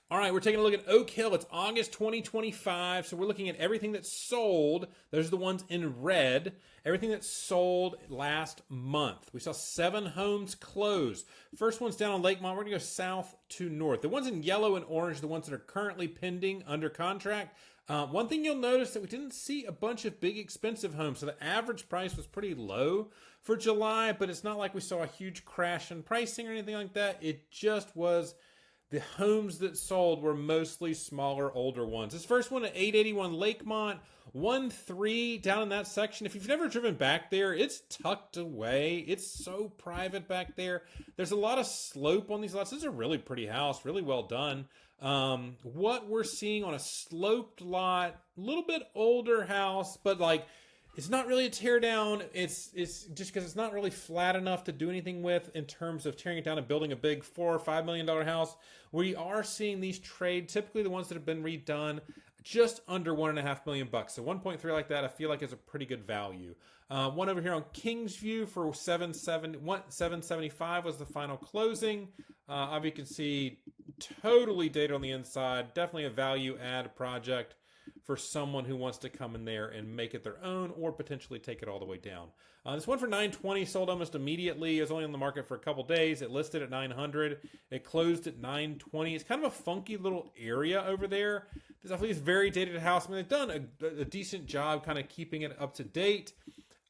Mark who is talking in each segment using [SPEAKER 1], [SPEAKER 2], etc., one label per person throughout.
[SPEAKER 1] All right, we're taking a look at Oak Hill. It's August 2025, so we're looking at everything that's sold. Those are the ones in red. Everything that's sold last month. We saw 7 homes close. First one's down on Lakemont. We're going to go south to north. The ones in yellow and orange are the ones that are currently pending under contract. One thing you'll notice that we didn't see a bunch of big expensive homes, so the average price was pretty low for July, but it's not like we saw a huge crash in pricing or anything like that. It just was... The homes that sold were mostly smaller, older ones. This first one at 881 Lakemont, 1-3 down in that section. If you've never driven back there, it's tucked away. It's so private back there. There's a lot of slope on these lots. This is a really pretty house, really well done. What we're seeing on a sloped lot, a little bit older house, but like it's not really a tear down. It's just because it's not really flat enough to do anything with in terms of tearing it down and building a big $4 or $5 million house. We are seeing these trade, typically the ones that have been redone, just under $1.5 million. So 1.3 like that, I feel like is a pretty good value. One over here on Kingsview for 775 was the final closing. Obviously, you can see totally dated on the inside. Definitely a value add project for someone who wants to come in there and make it their own or potentially take it all the way down. This one for $920 sold almost immediately. It was only on the market for a couple days. It listed at $900. It closed at $920. It's kind of a funky little area over there. This definitely is a very dated house. I mean, they've done a decent job kind of keeping it up to date.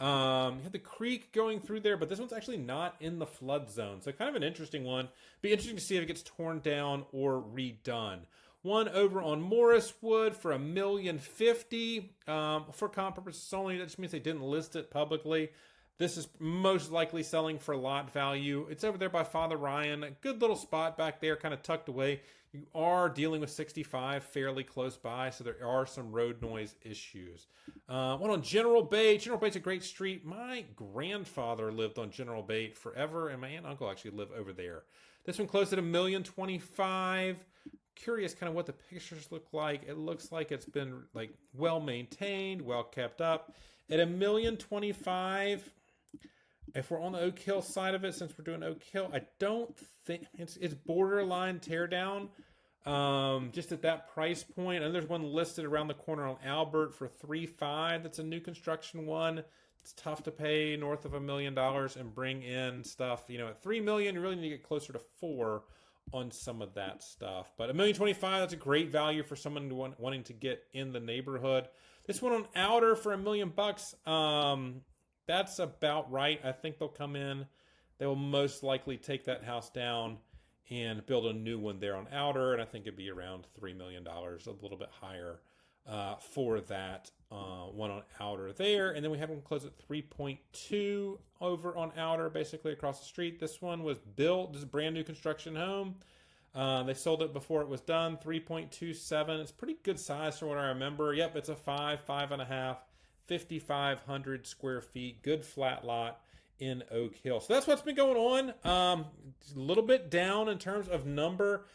[SPEAKER 1] You have the creek going through there, but this one's actually not in the flood zone. So kind of an interesting one. Be interesting to see if it gets torn down or redone. One over on Morriswood for $1,050,000 for comp purposes only. That just means they didn't list it publicly. This is most likely selling for lot value. It's over there by Father Ryan. A good little spot back there, kind of tucked away. You are dealing with 65 fairly close by, so there are some road noise issues. One on General Bay. General Bay's a great street. My grandfather lived on General Bay forever, and my aunt and uncle actually live over there. This one closed at $1,025,000. Curious kind of what the pictures look like. It looks like it's been like well maintained, well kept up. At $1,025,000, if we're on the Oak Hill side of it, since we're doing Oak Hill, I don't think it's borderline teardown. Just at that price point. And there's one listed around the corner on Albert for $3.5. That's a new construction one. It's tough to pay north of $1 million and bring in stuff. You know, at $3 million, you really need to get closer to $4 million on some of that stuff. But $1,025,000, that's a great value for someone wanting to get in the neighborhood. This one on Outer for $1 million, that's about right. I think they'll come in. They will most likely take that house down and build a new one there on Outer, and I think it'd be around $3 million, a little bit higher for that one on Outer there. And then we have one close at 3.2 over on Outer, basically across the street. This one was built. This is a brand new construction home. They sold it before it was done. 3.27. It's pretty good size for what I remember. Yep, it's a 5.5, 5,500 square feet. Good flat lot in Oak Hill. So that's what's been going on. A little bit down in terms of number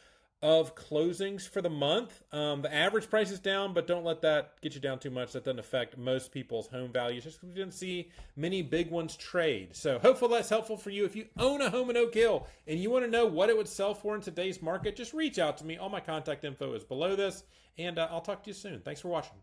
[SPEAKER 1] of closings for the month. The average price is down, but don't let that get you down too much. That doesn't affect most people's home values, just because we didn't see many big ones trade. So hopefully that's helpful for you. If you own a home in Oak Hill and you want to know what it would sell for in today's market, just reach out to me. All my contact info is below this, and I'll talk to you soon. Thanks for watching.